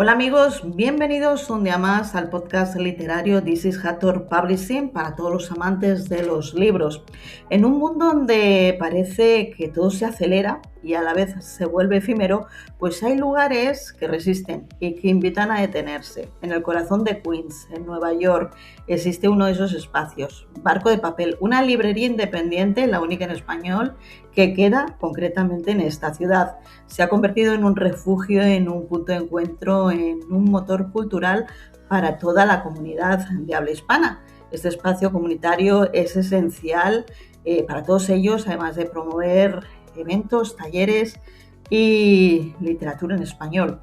Hola amigos, bienvenidos un día más al podcast literario This is Hathor Publishing para todos los amantes de los libros. En un mundo donde parece que todo se acelera y a la vez se vuelve efímero, pues hay lugares que resisten y que invitan a detenerse. En el corazón de Queens, en Nueva York, existe uno de esos espacios, Barco de Papel, una librería independiente, la única en español, que queda concretamente en esta ciudad. Se ha convertido en un refugio, en un punto de encuentro, en un motor cultural para toda la comunidad de habla hispana. Este espacio comunitario es esencial para todos ellos, además de promover eventos, talleres y literatura en español.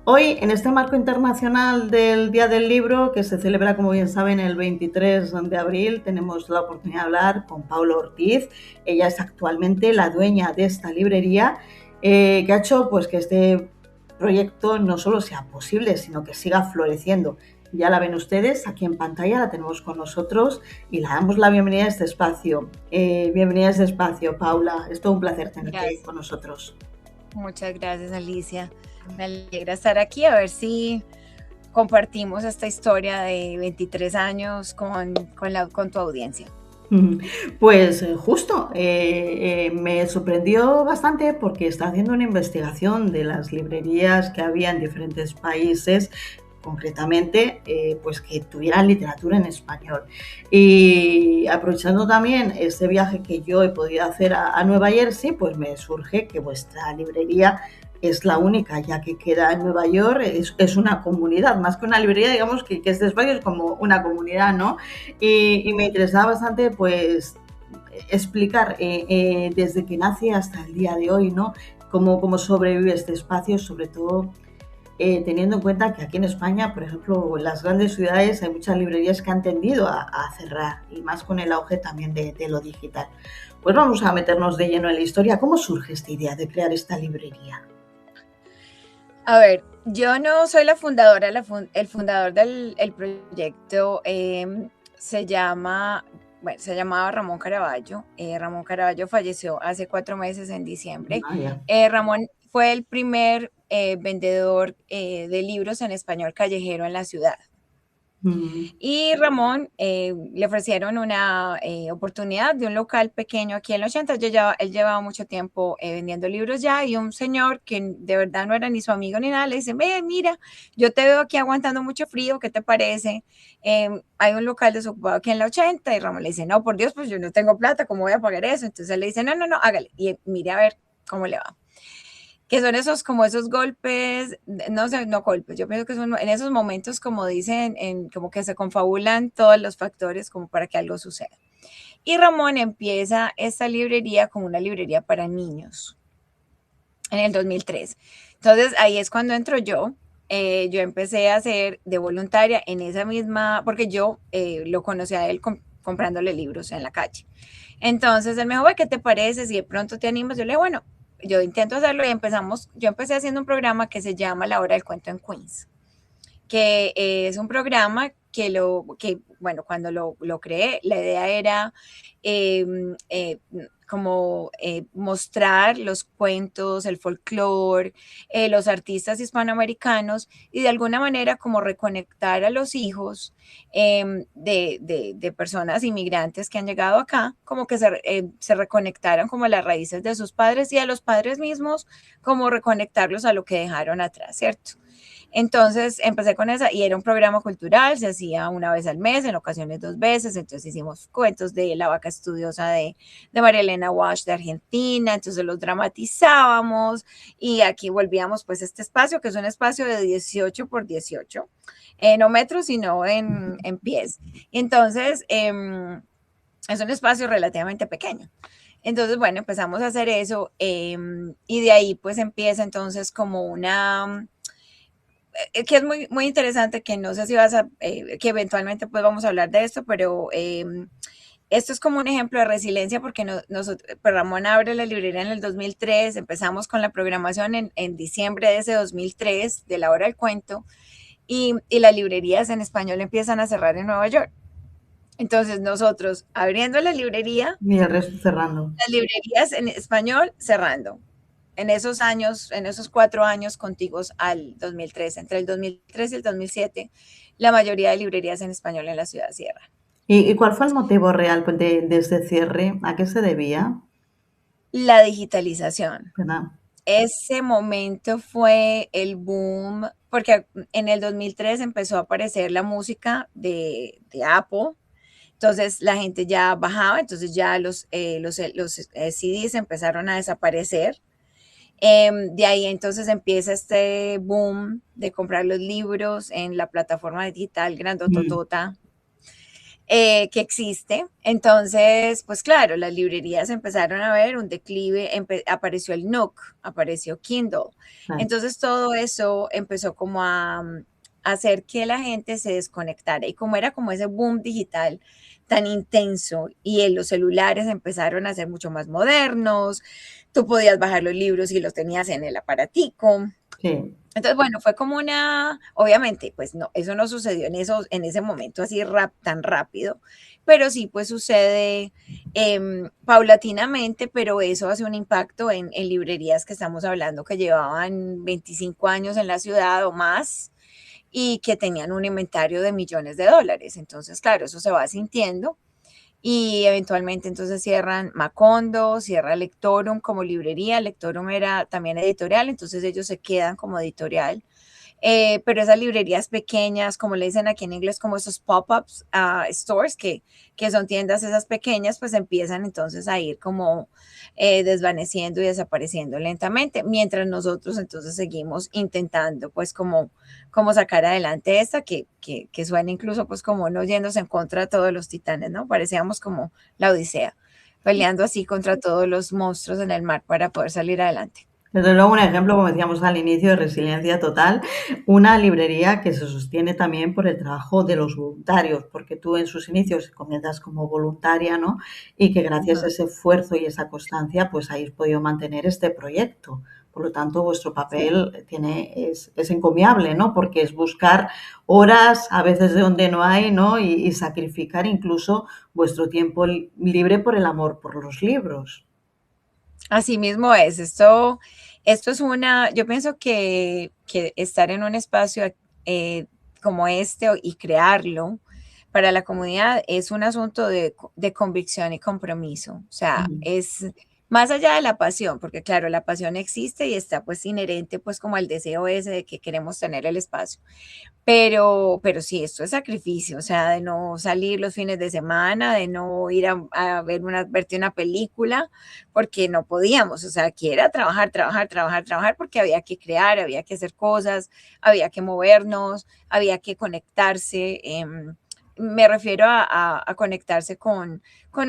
Hoy, en este marco internacional del Día del Libro, que se celebra, como bien saben, el 23 de abril, tenemos la oportunidad de hablar con Paula Ortiz. Ella es actualmente la dueña de esta librería, que ha hecho pues, que este proyecto no solo sea posible, sino que siga floreciendo. Ya la ven ustedes, aquí en pantalla la tenemos con nosotros y le damos la bienvenida a este espacio. Bienvenida a este espacio, Paula. Es todo un placer tenerte Gracias. con nosotros. Muchas gracias, Alicia. Me alegra estar aquí a ver si compartimos esta historia de 23 años con tu audiencia. Pues justo, me sorprendió bastante porque está haciendo una investigación de las librerías que había en diferentes países, concretamente, pues que tuvieran literatura en español. Y aprovechando también este viaje que yo he podido hacer a Nueva Jersey, pues me surge que vuestra librería es la única, ya que queda en Nueva York, es una comunidad, más que una librería, digamos que este espacio es como una comunidad, ¿no? Y me interesaba bastante, pues, explicar desde que nace hasta el día de hoy, ¿no? Cómo sobrevive este espacio, sobre todo teniendo en cuenta que aquí en España, por ejemplo, en las grandes ciudades hay muchas librerías que han tendido a cerrar, y más con el auge también de lo digital. Pues vamos a meternos de lleno en la historia. ¿Cómo surge esta idea de crear esta librería? A ver, yo no soy la fundadora, el fundador del proyecto se llamaba Ramón Caraballo. Ramón Caraballo falleció hace 4 meses en diciembre. Vaya. Ramón fue el primer vendedor de libros en español callejero en la ciudad. Mm. Y Ramón le ofrecieron una oportunidad de un local pequeño aquí en los 80. Él llevaba mucho tiempo vendiendo libros ya, y un señor que de verdad no era ni su amigo ni nada le dice: ve, mira, yo te veo aquí aguantando mucho frío, ¿qué te parece? Hay un local desocupado aquí en la 80. Y Ramón le dice: no, por Dios, pues yo no tengo plata, ¿cómo voy a pagar eso? Entonces él le dice: no, no, no, hágale y mire a ver cómo le va. Que son esos, como esos golpes, no sé, no golpes, yo pienso que son en esos momentos, como dicen, como que se confabulan todos los factores como para que algo suceda. Y Ramón empieza esta librería como una librería para niños en el 2003. Entonces ahí es cuando entro yo. Yo empecé a ser de voluntaria en esa misma, porque yo lo conocí a él comprándole libros en la calle. Entonces él me dijo: ¿qué te parece si de pronto te animas? Yo le dije: bueno, yo intento hacerlo. Y yo empecé haciendo un programa que se llama La Hora del Cuento en Queens, que es un programa bueno, cuando lo creé, la idea era eh, eh, como mostrar los cuentos, el folclore, los artistas hispanoamericanos, y de alguna manera como reconectar a los hijos de personas inmigrantes que han llegado acá, como que se reconectaran como a las raíces de sus padres, y a los padres mismos como reconectarlos a lo que dejaron atrás, ¿cierto? Entonces empecé con esa, y era un programa cultural, se hacía una vez al mes, en ocasiones 2 veces. Entonces hicimos cuentos de La Vaca Estudiosa de María Elena Walsh de Argentina, entonces los dramatizábamos, y aquí volvíamos pues a este espacio, que es un espacio de 18 por 18, no metros, sino en pies. Entonces es un espacio relativamente pequeño. Entonces, bueno, empezamos a hacer eso, y de ahí pues empieza entonces como que es muy, muy interesante, que no sé si que eventualmente pues vamos a hablar de esto, pero esto es como un ejemplo de resiliencia, porque nosotros, pues Ramón abre la librería en el 2003, empezamos con la programación en diciembre de ese 2003, de La Hora del Cuento, y las librerías en español empiezan a cerrar en Nueva York. Entonces nosotros abriendo la librería, Y el resto cerrando. las librerías en español cerrando. en esos años, en esos 4 años contiguos al 2003, entre el 2003 y el 2007, la mayoría de librerías en español en la ciudad cierran. ¿Y cuál fue el motivo real pues, de este cierre? ¿A qué se debía? La digitalización. ¿Verdad? Ese momento fue el boom, porque en el 2003 empezó a aparecer la música de Apple, entonces la gente ya bajaba, entonces ya los CDs empezaron a desaparecer. De ahí entonces empieza este boom de comprar los libros en la plataforma digital Mm, grandototota que existe. Entonces, pues claro, las librerías empezaron a ver un declive, apareció el Nook, apareció Kindle. claro. Entonces todo eso empezó como a hacer que la gente se desconectara. Y como era como ese boom digital tan intenso y en los celulares empezaron a ser mucho más modernos, tú podías bajar los libros y los tenías en el aparatico. Sí. Entonces, bueno, fue como obviamente, pues no, eso no sucedió en ese momento así tan rápido, pero sí, pues sucede paulatinamente, pero eso hace un impacto en librerías que estamos hablando que llevaban 25 años en la ciudad o más y que tenían un inventario de millones de dólares. Entonces, claro, eso se va sintiendo y eventualmente entonces cierran Macondo, cierra Lectorum como librería, Lectorum era también editorial, entonces ellos se quedan como editorial. Pero esas librerías pequeñas, como le dicen aquí en inglés, como esos pop-ups stores, que son tiendas esas pequeñas, pues empiezan entonces a ir como desvaneciendo y desapareciendo lentamente, mientras nosotros entonces seguimos intentando pues como sacar adelante esta, que suena incluso pues como no yéndose en contra de todos los titanes, ¿no? Parecíamos como la Odisea, peleando así contra todos los monstruos en el mar para poder salir adelante. Desde luego, un ejemplo, como decíamos al inicio, de resiliencia total, una librería que se sostiene también por el trabajo de los voluntarios, porque tú en sus inicios comienzas como voluntaria, ¿no? Y que gracias a Ujú. ese esfuerzo y esa constancia, pues habéis podido mantener este proyecto. Por lo tanto, vuestro Sí. papel es encomiable, ¿no? Porque es buscar horas, a veces de donde no hay, ¿no? Y sacrificar incluso vuestro tiempo libre por el amor por los libros. Así mismo es. Esto es yo pienso que estar en un espacio eh, como este y crearlo para la comunidad es un asunto de convicción y compromiso. O sea, Ujú. es más allá de la pasión, porque claro, la pasión existe y está pues inherente pues como al deseo ese de que queremos tener el espacio. Pero sí, esto es sacrificio, o sea, de no salir los fines de semana, de no ir a verte una película, porque no podíamos, o sea, que era trabajar, trabajar, trabajar, trabajar, porque había que crear, había que hacer cosas, había que movernos, había que conectarse. Me refiero a conectarse con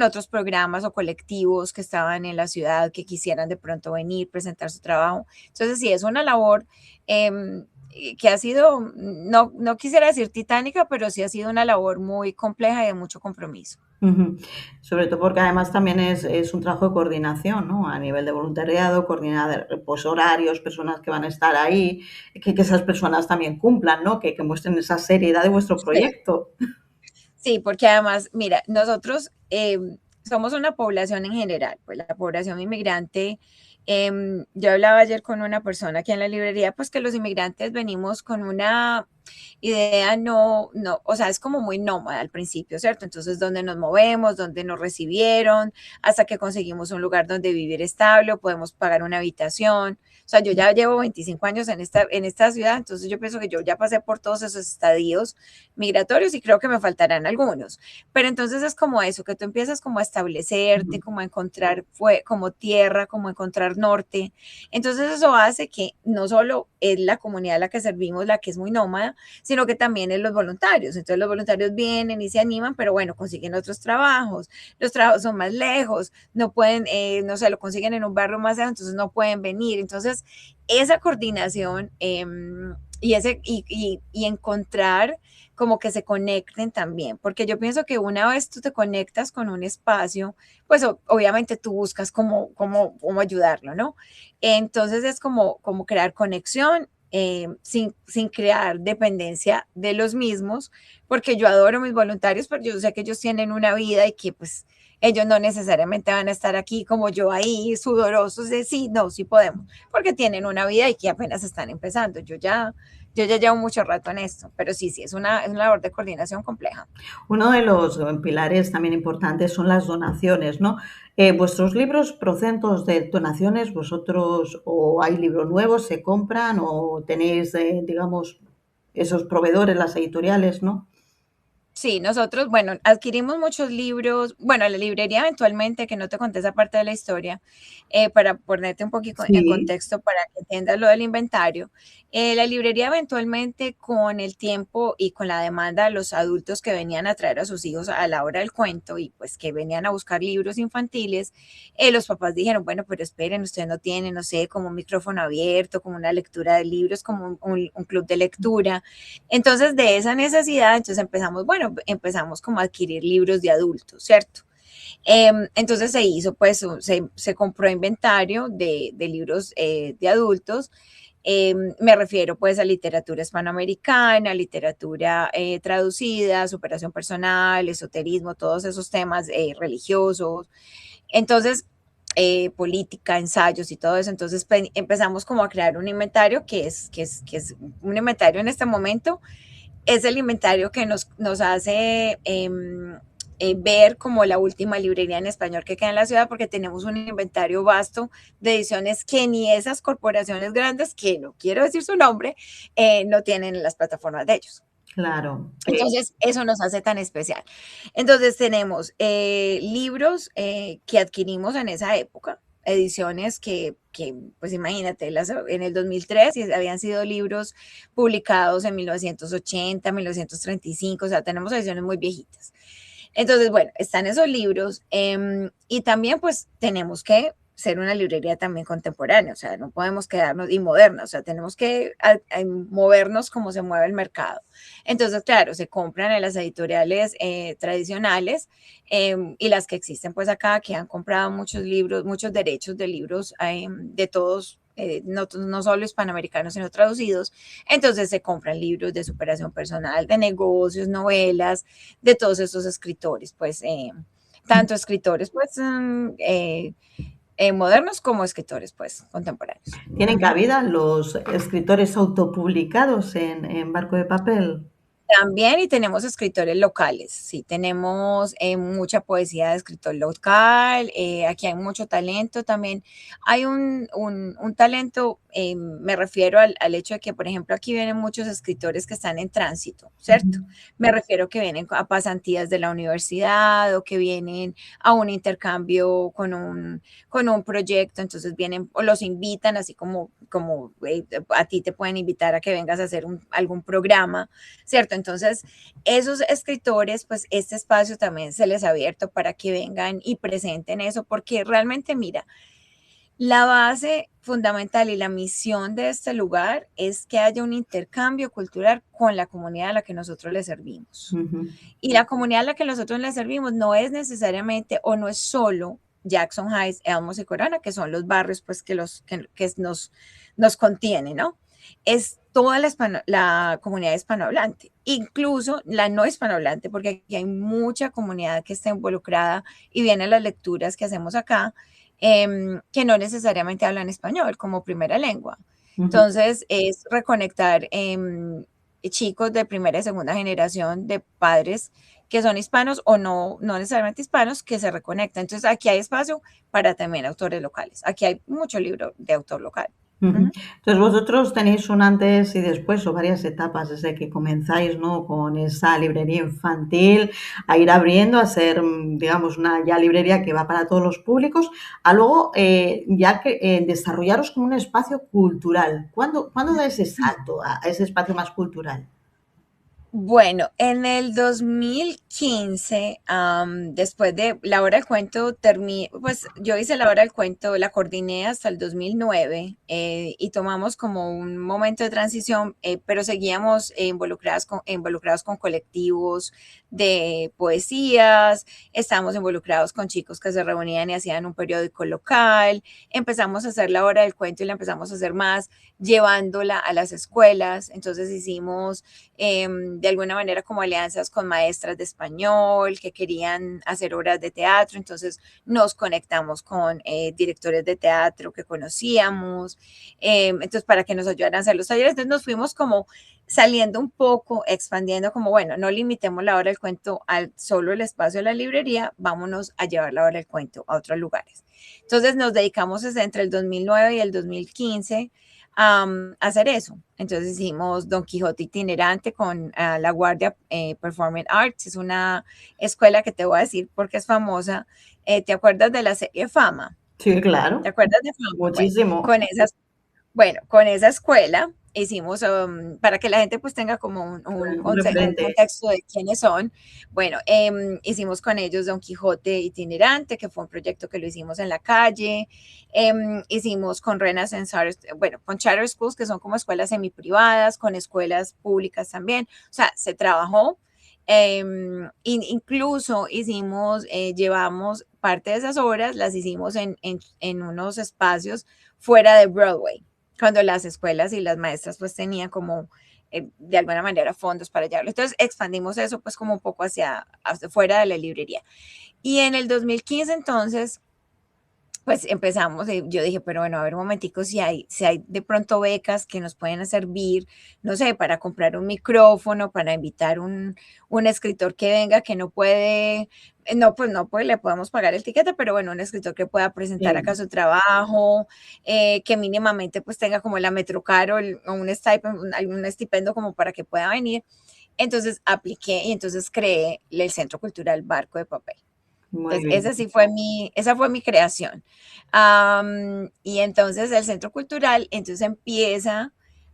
otros programas o colectivos que estaban en la ciudad, que quisieran de pronto venir, presentar su trabajo. Entonces, sí, es una labor que ha sido, no quisiera decir titánica, pero sí ha sido una labor muy compleja y de mucho compromiso. Ujú. Sobre todo porque además también es un trabajo de coordinación, ¿no? A nivel de voluntariado, coordinar pues, horarios, personas que van a estar ahí, que esas personas también cumplan, ¿no? Que muestren esa seriedad de vuestro Sí. proyecto. Sí, porque además, mira, nosotros somos una población en general, pues la población inmigrante, yo hablaba ayer con una persona aquí en la librería, pues que los inmigrantes venimos con una idea o sea, es como muy nómada al principio, ¿cierto? Entonces, ¿dónde nos movemos? ¿Dónde nos recibieron? Hasta que conseguimos un lugar donde vivir estable, o podemos pagar una habitación. O sea, yo ya llevo 25 años en esta ciudad, entonces yo pienso que yo ya pasé por todos esos estadios migratorios y creo que me faltarán algunos. Pero entonces es como eso, que tú empiezas como a establecerte, Ujú. como a encontrar como tierra, como a encontrar norte. Entonces eso hace que no solo es la comunidad a la que servimos, la que es muy nómada, sino que también es los voluntarios. Entonces los voluntarios vienen y se animan, pero bueno, consiguen otros trabajos. Los trabajos son más lejos, no pueden, no sé, lo consiguen en un barrio más lejos, entonces no pueden venir. Entonces esa coordinación y encontrar como que se conecten también, porque yo pienso que una vez tú te conectas con un espacio, pues obviamente tú buscas cómo ayudarlo, ¿no? Entonces es como crear conexión sin crear dependencia de los mismos, porque yo adoro mis voluntarios, pero yo sé que ellos tienen una vida y que pues ellos no necesariamente van a estar aquí como yo ahí sudorosos de sí, no, sí podemos, porque tienen una vida y que apenas están empezando. Yo ya llevo mucho rato en esto, pero sí, es una labor de coordinación compleja. Uno de los pilares también importantes son las donaciones, ¿no? ¿Vuestros libros proceden todos de donaciones? ¿Vosotros o hay libros nuevos, se compran o tenéis, digamos, esos proveedores, las editoriales, ¿no? Sí, nosotros, bueno, adquirimos muchos libros, bueno, la librería eventualmente, que no te conté esa parte de la historia, para ponerte un poquito en Sí, contexto para que entiendas lo del inventario. La librería eventualmente con el tiempo y con la demanda de los adultos que venían a traer a sus hijos a la hora del cuento y pues que venían a buscar libros infantiles, los papás dijeron, bueno, pero esperen, ustedes no tienen, no sé, como un micrófono abierto, como una lectura de libros, como un club de lectura. Entonces, de esa necesidad, entonces empezamos, bueno, empezamos como a adquirir libros de adultos, ¿cierto? Entonces se hizo, pues, se compró inventario de libros de adultos. Me refiero pues a literatura hispanoamericana, literatura traducida, superación personal, esoterismo, todos esos temas religiosos. Entonces, política, ensayos y todo eso. Entonces empezamos como a crear un inventario que es un inventario en este momento es el inventario que nos hace ver como la última librería en español que queda en la ciudad, porque tenemos un inventario vasto de ediciones que ni esas corporaciones grandes, que no quiero decir su nombre, no tienen en las plataformas de ellos. claro. Entonces, eso nos hace tan especial. Entonces, tenemos libros que adquirimos en esa época, ediciones que pues imagínate, en el 2003 y habían sido libros publicados en 1980, 1935, o sea, tenemos ediciones muy viejitas. Entonces, bueno, están esos libros y también pues tenemos que ser una librería también contemporánea, o sea, no podemos quedarnos y moderna, o sea, tenemos que movernos como se mueve el mercado. Entonces, claro, se compran en las editoriales tradicionales y las que existen pues acá, que han comprado muchos libros, muchos derechos de libros de todos, no solo hispanoamericanos, sino traducidos. Entonces se compran libros de superación personal, de negocios, novelas, de todos esos escritores, pues, tanto escritores, pues, modernos como escritores, pues, contemporáneos. ¿Tienen Ujú. cabida los escritores autopublicados en Barco de Papel? También, y tenemos escritores locales, sí, tenemos mucha poesía de escritor local, aquí hay mucho talento también. Hay un talento, me refiero al hecho de que, por ejemplo, aquí vienen muchos escritores que están en tránsito, ¿cierto? Ujú. Me refiero que vienen a pasantías de la universidad o que vienen a un intercambio con un proyecto, entonces vienen o los invitan, así como a ti te pueden invitar a que vengas a hacer algún programa, ¿cierto? Entonces, esos escritores, pues este espacio también se les ha abierto para que vengan y presenten eso, porque realmente, mira, la base fundamental y la misión de este lugar es que haya un intercambio cultural con la comunidad a la que nosotros le servimos. Ujú. Y la comunidad a la que nosotros le servimos no es necesariamente o no es solo Jackson Heights, Elmos y Corona, que son los barrios pues que nos contienen, ¿no? Es toda la comunidad hispanohablante, incluso la no hispanohablante, porque aquí hay mucha comunidad que está involucrada y vienen las lecturas que hacemos acá, que no necesariamente hablan español como primera lengua. Ujú. Entonces, es reconectar chicos de primera y segunda generación de padres que son hispanos o no necesariamente hispanos que se reconectan. Entonces, aquí hay espacio para también autores locales. Aquí hay mucho libro de autor local. Ujú. Ujú. Entonces, vosotros tenéis un antes y después, o varias etapas desde que comenzáis, ¿no? Con esa librería infantil, a ir abriendo, a ser, digamos, una ya librería que va para todos los públicos, a luego ya que desarrollaros como un espacio cultural. ¿Cuándo da ese salto a ese espacio más cultural? Bueno, en el 2015, después de la hora del cuento, pues yo hice la hora del cuento, la coordiné hasta el 2009 y tomamos como un momento de transición, pero seguíamos involucrados con colectivos de poesías, estábamos involucrados con chicos que se reunían y hacían un periódico local, empezamos a hacer la hora del cuento y la empezamos a hacer más llevándola a las escuelas, entonces hicimos de de alguna manera como alianzas con maestras de español que querían hacer obras de teatro, entonces nos conectamos con directores de teatro que conocíamos, entonces para que nos ayudaran a hacer los talleres, entonces nos fuimos como saliendo un poco, expandiendo como, bueno, no limitemos la hora del cuento al solo el espacio de la librería, vámonos a llevar la hora del cuento a otros lugares. Entonces nos dedicamos desde entre el 2009 y el 2015 a hacer eso. Entonces hicimos Don Quijote itinerante con La Guardia Performing Arts, es una escuela que te voy a decir porque es famosa. ¿Te acuerdas de la serie Fama? Sí, claro, ¿Te acuerdas de Fama? Bueno, muchísimo. con esa escuela hicimos, para que la gente pues tenga como Un un referente. contexto de quiénes son, bueno, hicimos con ellos Don Quijote itinerante, que fue un proyecto que lo hicimos en la calle, hicimos con Renaissance Arts, bueno, con charter schools, que son como escuelas semiprivadas, con escuelas públicas también, o sea, se trabajó. Incluso hicimos, llevamos parte de esas obras, las hicimos en unos espacios fuera de Broadway, cuando las escuelas y las maestras pues tenían como de alguna manera fondos para llevarlo. Entonces expandimos eso pues como un poco hacia fuera de la librería. Y en el 2015 entonces pues empezamos, yo dije, pero bueno, a ver un momentico, si hay de pronto becas que nos pueden servir, no sé, para comprar un micrófono, para invitar un escritor que venga, que no puede, no, pues no, pues le podemos pagar el tiquete, pero bueno, un escritor que pueda presentar acá Sí. su trabajo, que mínimamente pues tenga como la Metrocaro o un stipend, algún estipendio como para que pueda venir. Entonces apliqué y entonces creé el Centro Cultural Barco de Papel. Muy Entonces, bien. esa fue mi creación. Y entonces el Centro Cultural entonces empieza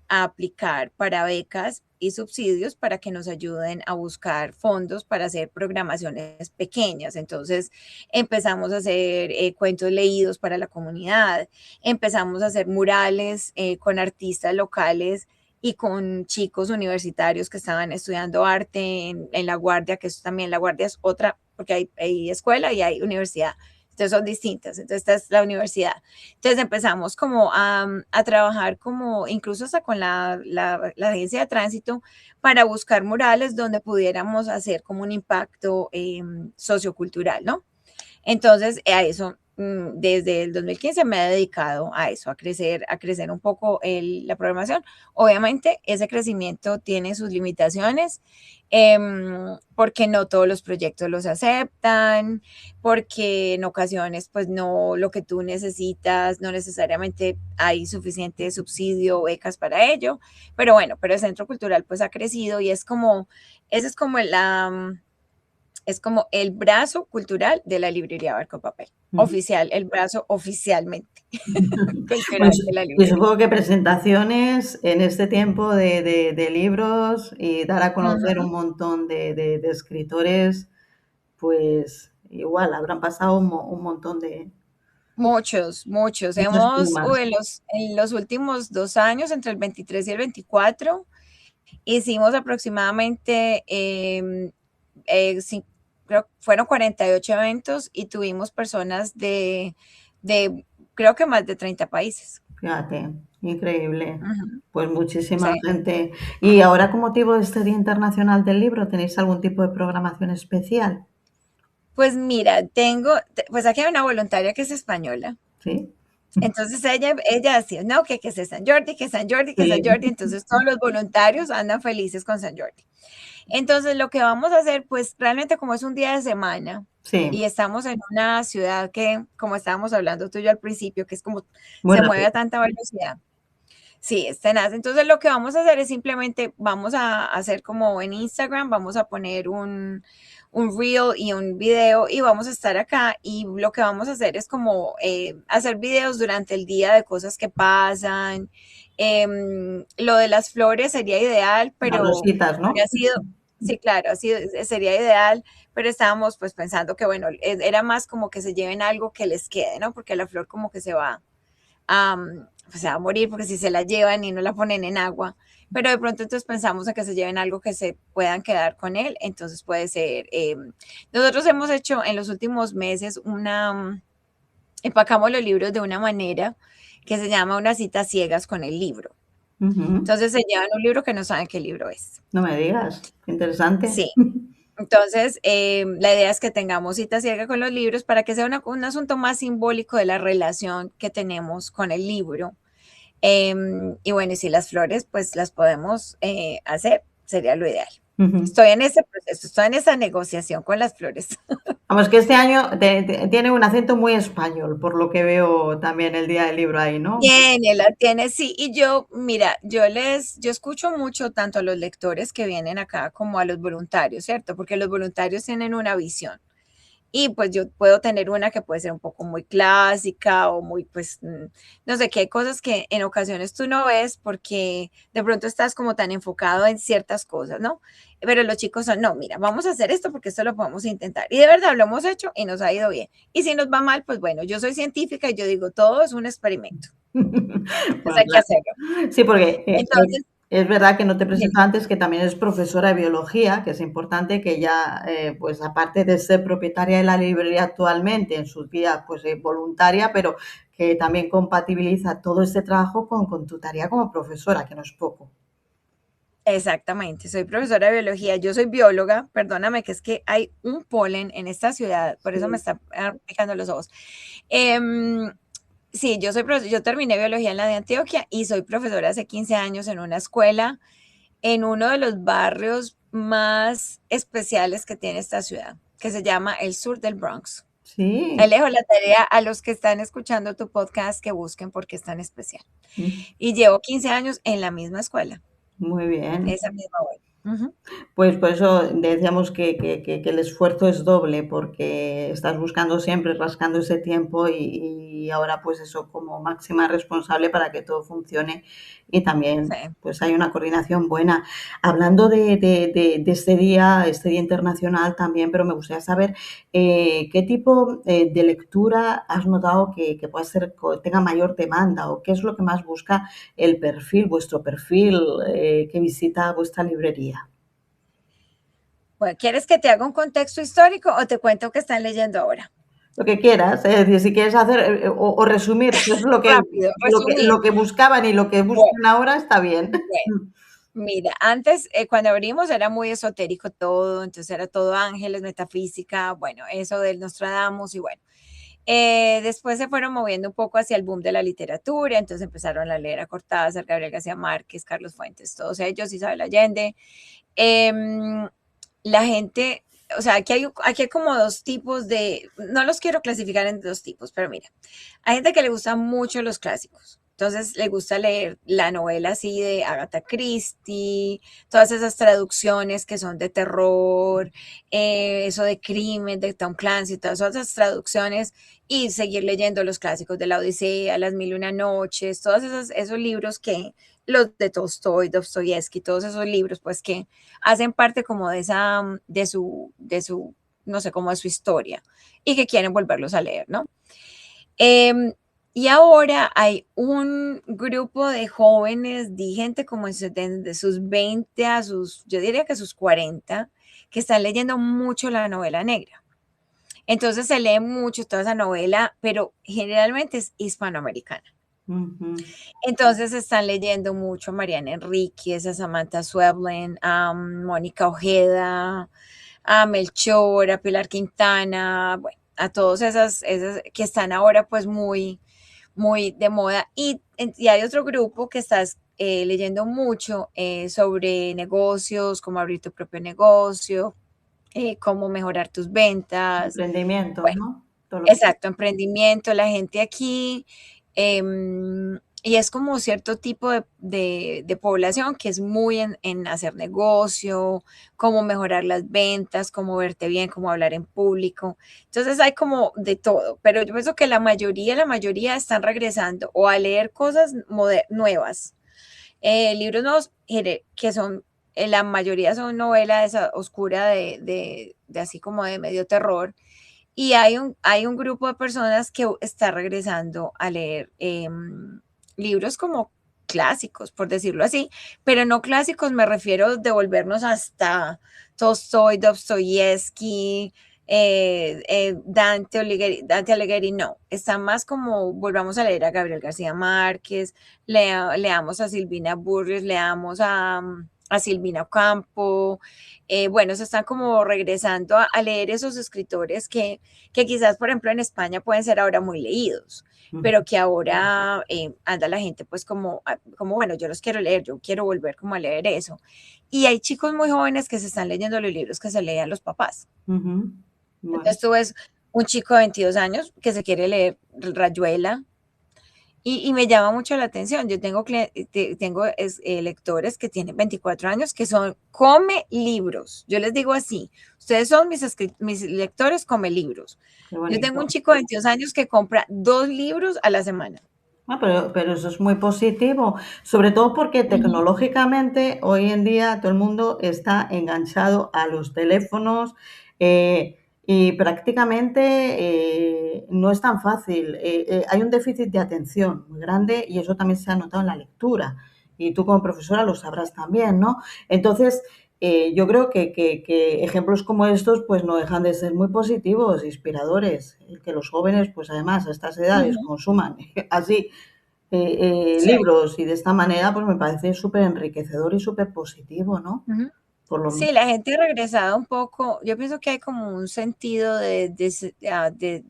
a aplicar para becas y subsidios para que nos ayuden a buscar fondos para hacer programaciones pequeñas. Entonces empezamos a hacer cuentos leídos para la comunidad, empezamos a hacer murales con artistas locales y con chicos universitarios que estaban estudiando arte en La Guardia, que eso también La Guardia es otra, porque hay escuela y hay universidad, entonces son distintas, entonces esta es la universidad. Entonces empezamos como a trabajar como incluso hasta con la agencia de tránsito para buscar murales donde pudiéramos hacer como un impacto sociocultural, ¿no? Entonces, a eso, desde el 2015 me he dedicado a eso, a crecer un poco la programación. Obviamente, ese crecimiento tiene sus limitaciones, porque no todos los proyectos los aceptan, porque en ocasiones, pues no lo que tú necesitas, no necesariamente hay suficiente subsidio o becas para ello. Pero bueno, pero el Centro Cultural pues ha crecido y ese es como es como el brazo cultural de la librería Barco Papel. Ujú. Oficial, el brazo oficialmente cultural Pues, de la y librería. supongo que presentaciones en este tiempo de libros y dar a conocer Ujú. un montón de escritores, pues igual habrán pasado un montón de Muchos, muchos. muchos Hemos, temas. en los últimos 2 años, entre el 23 y el 24, hicimos aproximadamente, creo que fueron 48 eventos y tuvimos personas de creo que más de 30 países. Fíjate, increíble. Ujú. Pues muchísima Sí. gente. Y ahora, con motivo de este Día Internacional del Libro, ¿tenéis algún tipo de programación especial? Pues mira, pues aquí hay una voluntaria que es española. ¿Sí? Entonces ella decía, no, que es San Jordi, que San Jordi, que San Sí. Jordi. Entonces todos los voluntarios andan felices con San Jordi. Entonces lo que vamos a hacer, pues realmente como es un día de semana Sí, y estamos en una ciudad que, como estábamos hablando tú y yo al principio, que es como muy se mueve rápido. a tanta velocidad. Sí, es tenaz. Entonces lo que vamos a hacer es simplemente, vamos a hacer como en Instagram, vamos a poner un reel y un video y vamos a estar acá y lo que vamos a hacer es como hacer videos durante el día de cosas que pasan. Lo de las flores sería ideal, Las pero rositas, ¿no? había sido, sí, claro, sería ideal, pero estábamos pues pensando que bueno, era más como que se lleven algo que les quede, ¿no? Porque la flor como que pues se va a morir porque si se la llevan y no la ponen en agua, pero de pronto entonces pensamos en que se lleven algo que se puedan quedar con él, entonces puede ser, nosotros hemos hecho en los últimos meses empacamos los libros de una manera que se llama unas citas ciegas con el libro. Ujú. Entonces se llevan un libro que no saben qué libro es. No me digas, qué interesante. Sí. Entonces, la idea es que tengamos cita ciega con los libros para que sea un asunto más simbólico de la relación que tenemos con el libro. Y bueno, y si las flores, pues las podemos hacer, sería lo ideal. Ujú. Estoy en ese proceso, estoy en esa negociación con las flores. Vamos, que este año tiene un acento muy español, por lo que veo también el día del libro ahí, ¿no? Tiene, sí. Y yo, mira, yo escucho mucho tanto a los lectores que vienen acá como a los voluntarios, ¿cierto? Porque los voluntarios tienen una visión. Y pues yo puedo tener una que puede ser un poco muy clásica o muy, pues, no sé, que hay cosas que en ocasiones tú no ves porque de pronto estás como tan enfocado en ciertas cosas, ¿no? Pero los chicos son, no, mira, vamos a hacer esto porque esto lo podemos intentar. Y de verdad lo hemos hecho y nos ha ido bien. Y si nos va mal, pues bueno, yo soy científica y yo digo, todo es un experimento. Entonces Bueno, hay que hacerlo. sí, porque Entonces, es verdad que no te bien, presento antes que también es profesora de biología, que es importante que ya, pues aparte de ser propietaria de la librería actualmente, en sus días pues voluntaria, pero que también compatibiliza todo este trabajo con tu tarea como profesora, que no es poco. exactamente, soy profesora de biología, yo soy bióloga, perdóname que es que hay un polen en esta ciudad, por eso me Sí. está picando los ojos. Em, sí, yo terminé biología en la de Antioquia y soy profesora hace 15 años en una escuela en uno de los barrios más especiales que tiene esta ciudad, que se llama el sur del Bronx. Ahí Sí. le dejo la tarea a los que están escuchando tu podcast que busquen por qué es tan especial. Mm, Y llevo 15 años en la misma escuela, muy bien. esa misma hora. Ujú. Pues por eso decíamos que el esfuerzo es doble, porque estás buscando siempre, rascando ese tiempo y ahora pues eso como máxima responsable para que todo funcione y también Sí. pues hay una coordinación buena. Hablando de este día internacional también, pero me gustaría saber qué tipo de lectura has notado que pueda ser, tenga mayor demanda o qué es lo que más busca el perfil, vuestro perfil que visita vuestra librería. Bueno, ¿quieres que te haga un contexto histórico o te cuento qué están leyendo ahora? Lo que quieras, es decir, si quieres hacer o resumir qué es Rápido, resumir. lo que buscaban y lo que Bueno, buscan ahora, está bien. bueno. Mira, antes, cuando abrimos era muy esotérico todo, entonces era todo ángeles, metafísica, bueno, eso del Nostradamus y bueno. Después se fueron moviendo un poco hacia el boom de la literatura, entonces empezaron a leer a Cortázar, Gabriel García Márquez, Carlos Fuentes, todos ellos, Isabel Allende. Em, la gente, o sea, aquí hay como dos tipos de, no los quiero clasificar en dos tipos, pero mira, hay gente que le gusta mucho los clásicos. Entonces le gusta leer la novela así de Agatha Christie, todas esas traducciones que son de terror, eso de crimen, de Tom Clancy, todas esas traducciones y seguir leyendo los clásicos de la Odisea, Las Mil y Una Noches, esos libros que, los de Tolstoy, Dostoyevsky, todos esos libros, pues que hacen parte como de esa, no sé, como de su historia y que quieren volverlos a leer, ¿no? Em, y ahora hay un grupo de jóvenes, de gente como de sus 20 a sus, yo diría que sus 40, que están leyendo mucho la novela negra. Entonces se lee mucho toda esa novela, pero generalmente es hispanoamericana. Ujú. Entonces están leyendo mucho a Mariana Enríquez, a Samantha Schweblin, a Mónica Ojeda, a Melchor, a Pilar Quintana, bueno, a todos esas que están ahora pues muy, muy de moda. Y hay otro grupo que estás leyendo mucho sobre negocios, cómo abrir tu propio negocio, cómo mejorar tus ventas. Emprendimiento, Bueno, ¿no? Todo lo que exacto, emprendimiento, la gente aquí, y es como cierto tipo de población que es muy en hacer negocio, cómo mejorar las ventas, cómo verte bien, cómo hablar en público. Entonces hay como de todo, pero yo pienso que la mayoría están regresando o a leer cosas nuevas, libros nuevos que son, la mayoría son novelas esa oscura de así como de medio terror y hay un grupo de personas que está regresando a leer libros como clásicos, por decirlo así, pero no clásicos, me refiero de volvernos hasta Tolstoy, Dostoyevsky, Dante Alighieri no, está más como volvamos a leer a Gabriel García Márquez, leamos a Silvina Burrios, leamos a Silvina Ocampo, bueno, se están como regresando a leer esos escritores que quizás, por ejemplo, en España pueden ser ahora muy leídos, pero que ahora anda la gente pues como, bueno, yo los quiero leer, yo quiero volver como a leer eso. Y hay chicos muy jóvenes que se están leyendo los libros que se leían los papás. Ujú. Bueno, Entonces tú ves un chico de 22 años que se quiere leer Rayuela y me llama mucho la atención. Yo tengo lectores que tienen 24 años que son come libros. Yo les digo así, ustedes son mis lectores come libros. qué Yo tengo un bonito. chico de 22 años que compra 2 libros a la semana. Ah, pero eso es muy positivo, sobre todo porque Ujú. tecnológicamente hoy en día todo el mundo está enganchado a los teléfonos eh, y prácticamente no es tan fácil. Hay un déficit de atención muy grande y eso también se ha notado en la lectura. Y tú como profesora lo sabrás también, ¿no? Entonces, yo creo que ejemplos como estos pues no dejan de ser muy positivos, inspiradores. El que los jóvenes pues además a estas edades Ujú. consuman así Sí. libros y de esta manera pues me parece súper enriquecedor y súper positivo, ¿no? Ujú. Por lo Sí, la gente ha regresado un poco. Yo pienso que hay como un sentido de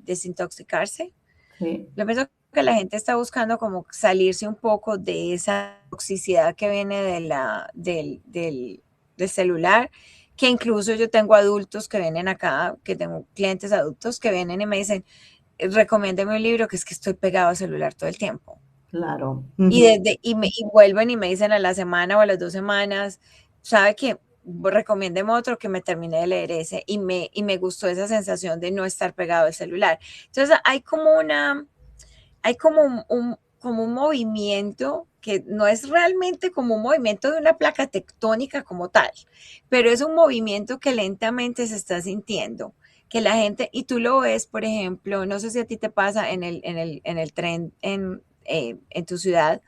desintoxicarse. sí. Yo pienso que la gente está buscando como salirse un poco de esa toxicidad que viene del celular, que incluso yo tengo adultos que vienen acá, que tengo clientes adultos que vienen y me dicen, recomiéndeme un libro que es que estoy pegado al celular todo el tiempo. Claro. Y vuelven y me dicen a la semana o a las 2 semanas, ¿sabe qué? Recomiéndeme otro que me termine de leer ese y me gustó esa sensación de no estar pegado al celular. Entonces hay como un movimiento que no es realmente como un movimiento de una placa tectónica como tal, pero es un movimiento que lentamente se está sintiendo, que la gente, y tú lo ves, por ejemplo, no sé si a ti te pasa en el tren en tu ciudad,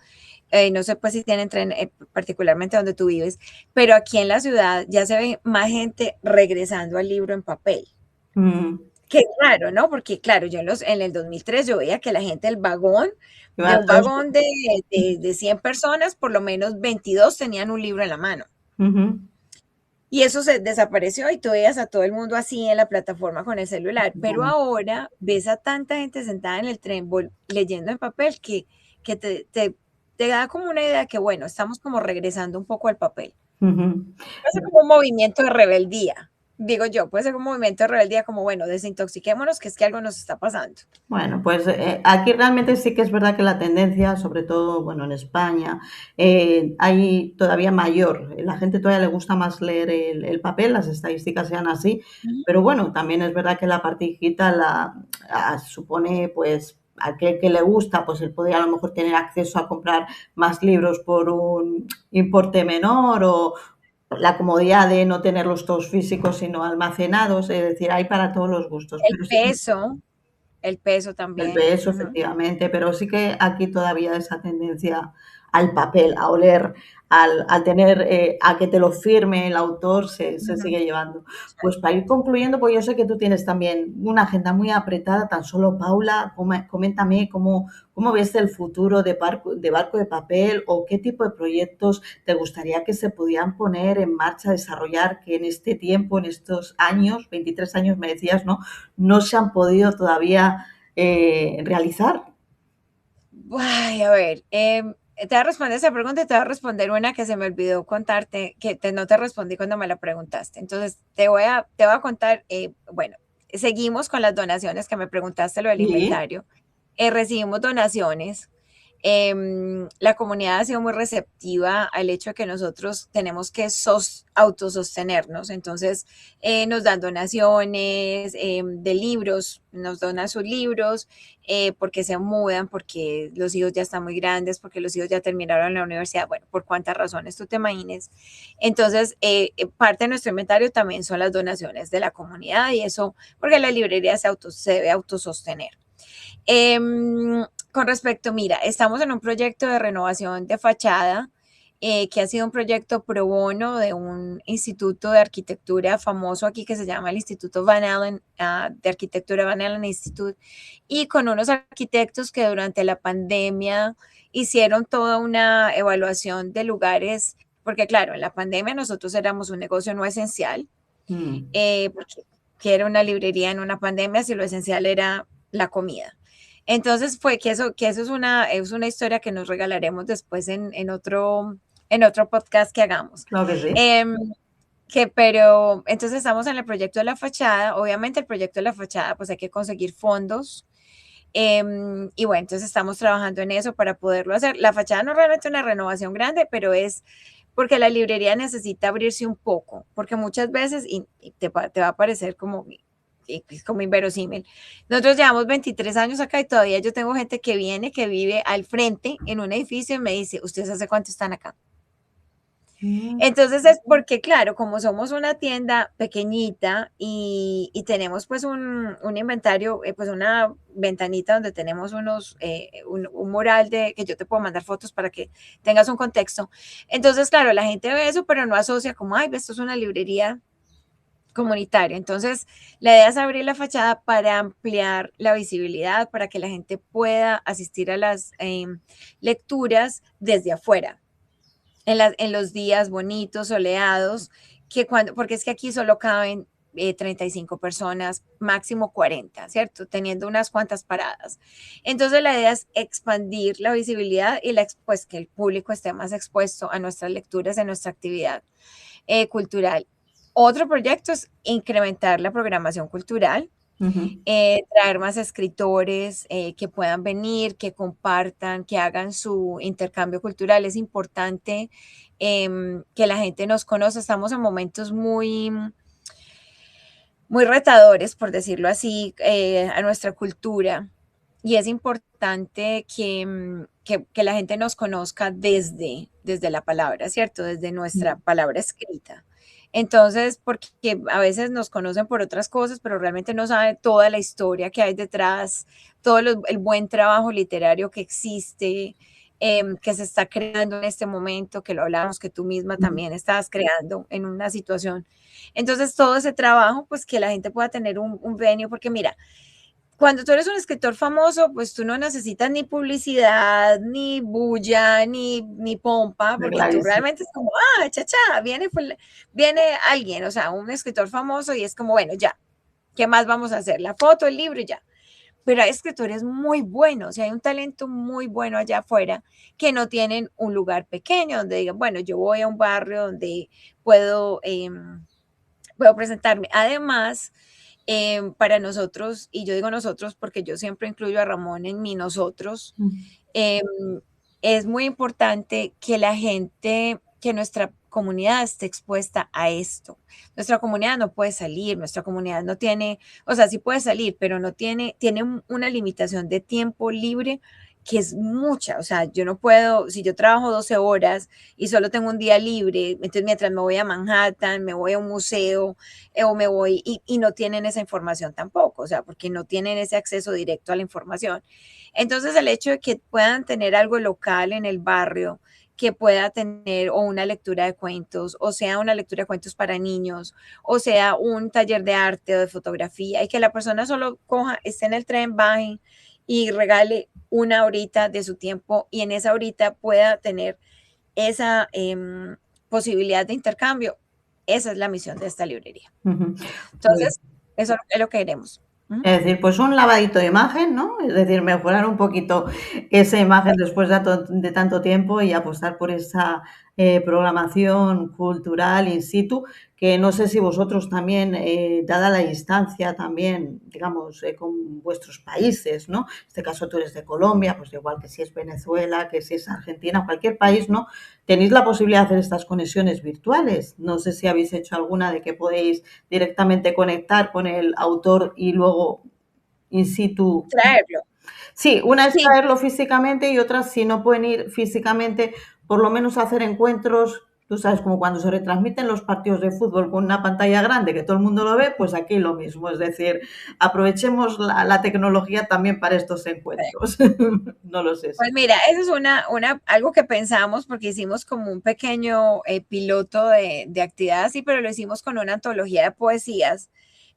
no sé pues si tienen tren particularmente donde tú vives, pero aquí en la ciudad ya se ve más gente regresando al libro en papel. Mm. Qué raro, ¿no? Porque claro, en el 2003 yo veía que la gente del vagón, de Va un todos. vagón de 100 personas, por lo menos 22 tenían un libro en la mano. Ujú. Y eso se desapareció y tú veías a todo el mundo así en la plataforma con el celular. Pero Bueno. ahora ves a tanta gente sentada en el tren leyendo en papel que te da como una idea que, bueno, estamos como regresando un poco al papel. Ujú. Puede ser como un movimiento de rebeldía, digo yo, puede ser un movimiento de rebeldía como, bueno, desintoxiquémonos, que es que algo nos está pasando. Bueno, pues aquí realmente sí que es verdad que la tendencia, sobre todo, bueno, en España, hay todavía mayor. La gente todavía le gusta más leer el papel, las estadísticas sean así, Ujú. pero bueno, también es verdad que la parte digital supone, pues, a aquel que le gusta, pues él podría a lo mejor tener acceso a comprar más libros por un importe menor o la comodidad de no tenerlos todos físicos, sino almacenados, es decir, hay para todos los gustos. El Pero sí que peso, el peso el también. peso, Ujú, efectivamente, pero sí que aquí todavía esa tendencia al papel, a oler, al tener, a que te lo firme el autor, se ujú. sigue llevando. Sí. Pues para ir concluyendo, pues yo sé que tú tienes también una agenda muy apretada, tan solo Paula, coméntame cómo ves el futuro de Barco de Papel o qué tipo de proyectos te gustaría que se pudieran poner en marcha, desarrollar, que en este tiempo, en estos años, 23 años me decías, ¿no? No se han podido todavía realizar. Ay, a ver, te voy a responder esa pregunta y te voy a responder una que se me olvidó contarte, no te respondí cuando me la preguntaste. Entonces, te voy a contar, bueno, seguimos con las donaciones que me preguntaste, lo del Sí. inventario. Recibimos donaciones. La comunidad ha sido muy receptiva al hecho de que nosotros tenemos que autosostenernos. Entonces, nos dan donaciones de libros, nos donan sus libros porque se mudan, porque los hijos ya están muy grandes, porque los hijos ya terminaron la universidad, bueno, por cuántas razones tú te imagines. Entonces, parte de nuestro inventario también son las donaciones de la comunidad y eso, porque la librería se debe autosostener. Con respecto, mira, estamos en un proyecto de renovación de fachada. que ha sido un proyecto pro bono de un instituto de arquitectura famoso aquí que se llama el Instituto Van Allen, de Arquitectura Van Allen Institute, y con unos arquitectos que durante la pandemia hicieron toda una evaluación de lugares, porque claro, en la pandemia nosotros éramos un negocio no esencial, porque que era una librería en una pandemia, si lo esencial era la comida. Entonces fue que eso es una historia que nos regalaremos después en otro podcast que hagamos. Claro que sí. Pero entonces estamos en el proyecto de la fachada. Obviamente el proyecto de la fachada, pues hay que conseguir fondos. Y bueno, entonces estamos trabajando en eso para poderlo hacer. La fachada no es realmente una renovación grande, pero es porque la librería necesita abrirse un poco, porque muchas veces, y te va a parecer como inverosímil, nosotros llevamos 23 años acá y todavía yo tengo gente que viene, que vive al frente en un edificio y me dice, ¿ustedes hace cuánto están acá? Entonces es porque, claro, como somos una tienda pequeñita y tenemos pues un inventario, pues una ventanita donde tenemos un mural que yo te puedo mandar fotos para que tengas un contexto. Entonces, claro, la gente ve eso, pero no asocia como, ay, esto es una librería comunitaria. Entonces, la idea es abrir la fachada para ampliar la visibilidad, para que la gente pueda asistir a las lecturas desde afuera en los días bonitos, soleados, porque es que aquí solo caben 35 personas, máximo 40, ¿cierto? Teniendo unas cuantas paradas. Entonces la idea es expandir la visibilidad y pues que el público esté más expuesto a nuestras lecturas, a nuestra actividad cultural. Otro proyecto es incrementar la programación cultural, traer más escritores que puedan venir, que compartan, que hagan su intercambio cultural. Es importante que la gente nos conozca. Estamos en momentos muy retadores, por decirlo así, a nuestra cultura. Y es importante que la gente nos conozca desde la palabra, ¿cierto? Desde nuestra palabra escrita. Entonces, porque a veces nos conocen por otras cosas, pero realmente no saben toda la historia que hay detrás, el buen trabajo literario que existe, que se está creando en este momento, que lo hablamos, que tú misma también estabas creando en una situación. Entonces, todo ese trabajo, pues que la gente pueda tener un venio, porque mira, cuando tú eres un escritor famoso, pues tú no necesitas ni publicidad, ni bulla, ni pompa, porque tú Clarísimo. realmente es como, chacha, viene alguien, o sea, un escritor famoso y es como, bueno, ya, ¿qué más vamos a hacer? La foto, el libro y ya. Pero hay escritores muy buenos, y hay un talento muy bueno allá afuera que no tienen un lugar pequeño donde digan, bueno, yo voy a un barrio donde puedo, puedo presentarme. Además, para nosotros, y yo digo nosotros porque yo siempre incluyo a Ramón en mi nosotros, eh, es muy importante que la gente, que nuestra comunidad esté expuesta a esto. Nuestra comunidad no puede salir, nuestra comunidad no tiene, o sea, sí puede salir, pero no tiene una limitación de tiempo libre que es mucha, o sea, yo no puedo, si yo trabajo 12 horas y solo tengo un día libre, entonces mientras me voy a Manhattan, me voy a un museo o me voy y no tienen esa información tampoco, o sea, porque no tienen ese acceso directo a la información. Entonces, el hecho de que puedan tener algo local en el barrio, que pueda tener o una lectura de cuentos, o sea, una lectura de cuentos para niños, o sea, un taller de arte o de fotografía, y que la persona solo coja, esté en el tren, baje y regale una horita de su tiempo y en esa horita pueda tener esa posibilidad de intercambio. Esa es la misión de esta librería. Entonces, eso es lo que queremos. Es decir, pues un lavadito de imagen, ¿no? Es decir, mejorar un poquito esa imagen después de tanto tiempo y apostar por esa programación cultural in situ, que no sé si vosotros también, dada la distancia también, digamos, con vuestros países, ¿no? En este caso tú eres de Colombia, pues igual que si es Venezuela, que si es Argentina, cualquier país, ¿no? Tenéis la posibilidad de hacer estas conexiones virtuales. No sé si habéis hecho alguna de que podéis directamente conectar con el autor y luego in situ. Traerlo. Sí, una es Sí, traerlo físicamente y otra, si no pueden ir físicamente, por lo menos hacer encuentros Tú sabes, como cuando se retransmiten los partidos de fútbol con una pantalla grande que todo el mundo lo ve, pues aquí lo mismo. Es decir, aprovechemos la tecnología también para estos encuentros. No lo sé. Pues mira, eso es algo que pensamos porque hicimos como un pequeño piloto de actividad así, pero lo hicimos con una antología de poesías,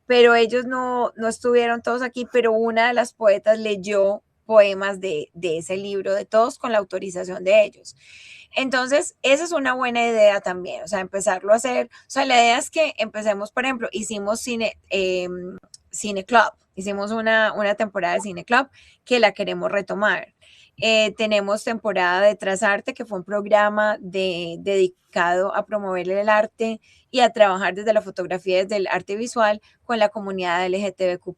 pero ellos no estuvieron todos aquí, pero una de las poetas leyó poemas de ese libro, de todos con la autorización de ellos. Entonces, esa es una buena idea también, o sea, empezarlo a hacer. O sea, la idea es que empecemos, por ejemplo, hicimos cine club, hicimos una temporada de cine club que la queremos retomar. Tenemos temporada de Trazarte, que fue un programa dedicado a promover el arte y a trabajar desde la fotografía, desde el arte visual con la comunidad LGTBQ+.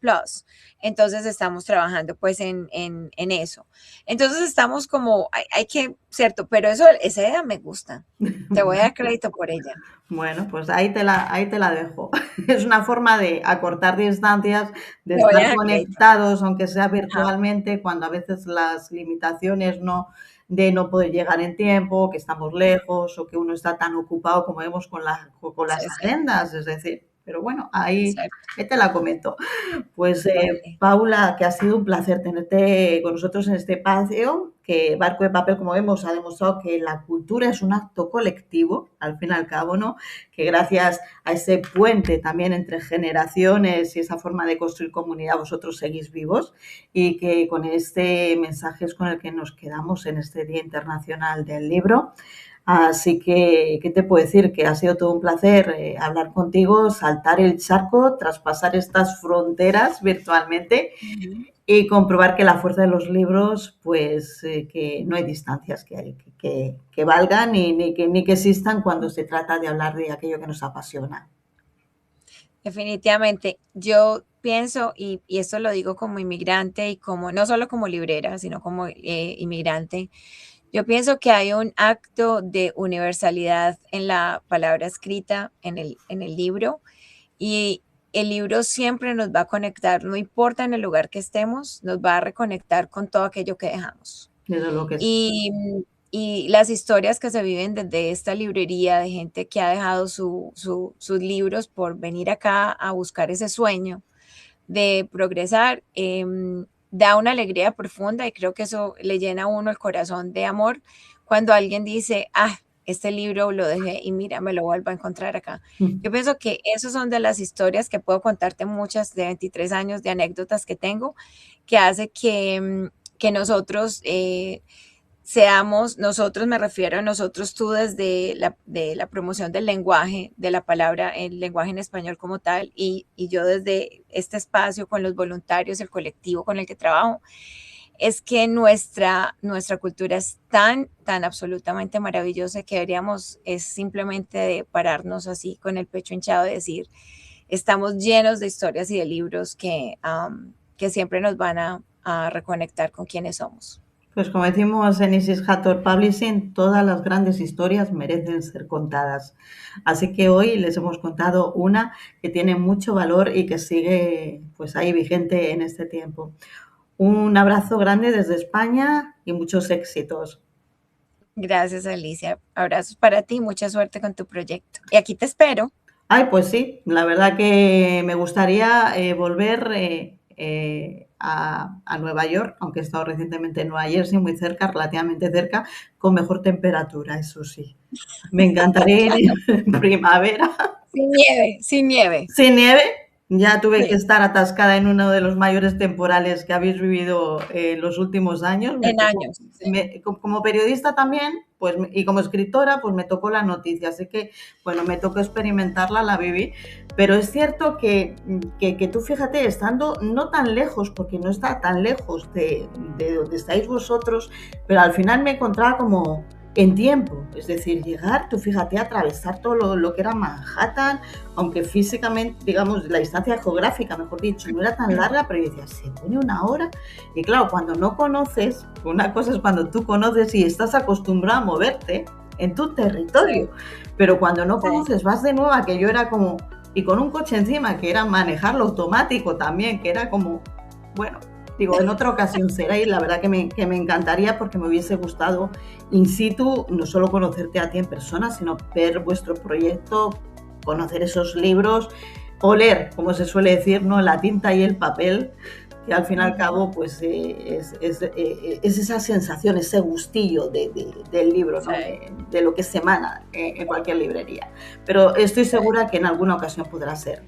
Entonces estamos trabajando pues en eso. Entonces estamos como, hay que, cierto, pero esa idea me gusta. Te voy a dar crédito por ella. Bueno, pues ahí te la dejo. Es una forma de acortar distancias, de Te voy a estar dar crédito. conectados, aunque sea Ajá, virtualmente, cuando a veces las limitaciones de no poder llegar en tiempo, que estamos lejos o que uno está tan ocupado como vemos con las sí, sí, agendas, es decir, pero bueno, es ahí cierto. te la comento. Pues Vale. Paula, que ha sido un placer tenerte con nosotros en este espacio, que Barco de Papel, como vemos, ha demostrado que la cultura es un acto colectivo, al fin y al cabo, ¿no? Que gracias a ese puente también entre generaciones y esa forma de construir comunidad, vosotros seguís vivos y que con este mensaje es con el que nos quedamos en este Día Internacional del Libro. Así que, ¿qué te puedo decir? Que ha sido todo un placer hablar contigo, saltar el charco, traspasar estas fronteras virtualmente Ujú. y comprobar que la fuerza de los libros, pues que no hay distancias que valgan ni que existan cuando se trata de hablar de aquello que nos apasiona. Definitivamente, yo pienso, y esto lo digo como inmigrante y como, no solo como librera, sino como inmigrante, yo pienso que hay un acto de universalidad en la palabra escrita, en el libro, y el libro siempre nos va a conectar, no importa en el lugar que estemos, nos va a reconectar con todo aquello que dejamos. Desde lo que es. Y, y las historias que se viven desde esta librería de gente que ha dejado sus libros por venir acá a buscar ese sueño de progresar, da una alegría profunda y creo que eso le llena a uno el corazón de amor cuando alguien dice, ah, este libro lo dejé y mira, me lo vuelvo a encontrar acá. Yo pienso que esos son de las historias que puedo contarte muchas de 23 años de anécdotas que tengo, que hace que nosotros seamos, nosotros me refiero a nosotros tú desde de la promoción del lenguaje, de la palabra, el lenguaje en español como tal, y yo desde este espacio con los voluntarios, el colectivo con el que trabajo, es que nuestra cultura es tan absolutamente maravillosa que deberíamos es simplemente de pararnos así con el pecho hinchado y decir, estamos llenos de historias y de libros que siempre nos van a reconectar con quienes somos. Pues como decimos en Isis Hathor Publishing, todas las grandes historias merecen ser contadas. Así que hoy les hemos contado una que tiene mucho valor y que sigue pues ahí vigente en este tiempo. Un abrazo grande desde España y muchos éxitos. Gracias, Alicia. Abrazos para ti, mucha suerte con tu proyecto. Y aquí te espero. Ay, pues sí, la verdad que me gustaría volver a Nueva York, aunque he estado recientemente en Nueva Jersey, muy cerca, relativamente cerca, con mejor temperatura, eso sí. Me encantaría ir en primavera. Sin nieve, sin nieve. Sin nieve, ya tuve que Sí, estar atascada en uno de los mayores temporales que habéis vivido en los últimos años. en años. Sí. Como periodista también, pues, y como escritora, pues me tocó la noticia. Así que, bueno, me tocó experimentarla, la viví. Pero es cierto que tú fíjate, estando no tan lejos, porque no está tan lejos de donde estáis vosotros, pero al final me encontraba como en tiempo, es decir, llegar, tú fíjate, atravesar todo lo que era Manhattan, aunque físicamente, digamos, la distancia geográfica, mejor dicho, no era tan larga, pero yo decía, se pone una hora. Y claro, cuando no conoces, una cosa es cuando tú conoces y estás acostumbrado a moverte en tu Sí, territorio, pero cuando no sí. conoces, vas de nuevo, que yo era como, y con un coche encima, que era manejarlo automático también, que era como, bueno, Digo, en otra ocasión será y la verdad que me encantaría porque me hubiese gustado in situ no solo conocerte a ti en persona, sino ver vuestro proyecto, conocer esos libros, oler, como se suele decir, ¿no? La tinta y el papel, que al fin y al cabo pues es esa sensación, ese gustillo del libro, ¿no? De lo que se emana en cualquier librería. Pero estoy segura que en alguna ocasión podrá ser.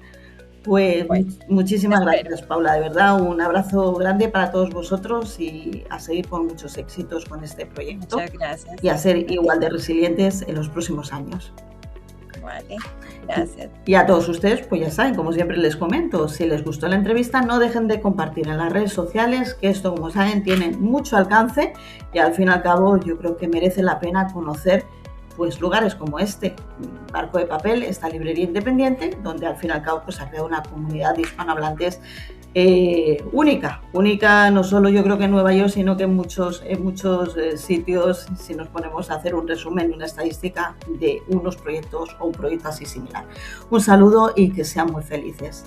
Pues muchísimas gracias, Paula, de verdad, un abrazo grande para todos vosotros y a seguir con muchos éxitos con este proyecto. Muchas gracias. Y a ser igual de resilientes en los próximos años. Vale, gracias. Y a todos ustedes, pues ya saben, como siempre les comento, si les gustó la entrevista, no dejen de compartir en las redes sociales, que esto, como saben, tiene mucho alcance y al fin y al cabo yo creo que merece la pena conocer pues lugares como este, Barco de Papel, esta librería independiente, donde al fin y al cabo pues ha creado una comunidad de hispanohablantes única no solo yo creo que en Nueva York, sino que en muchos sitios, si nos ponemos a hacer un resumen y una estadística de unos proyectos o un proyecto así similar. Un saludo y que sean muy felices.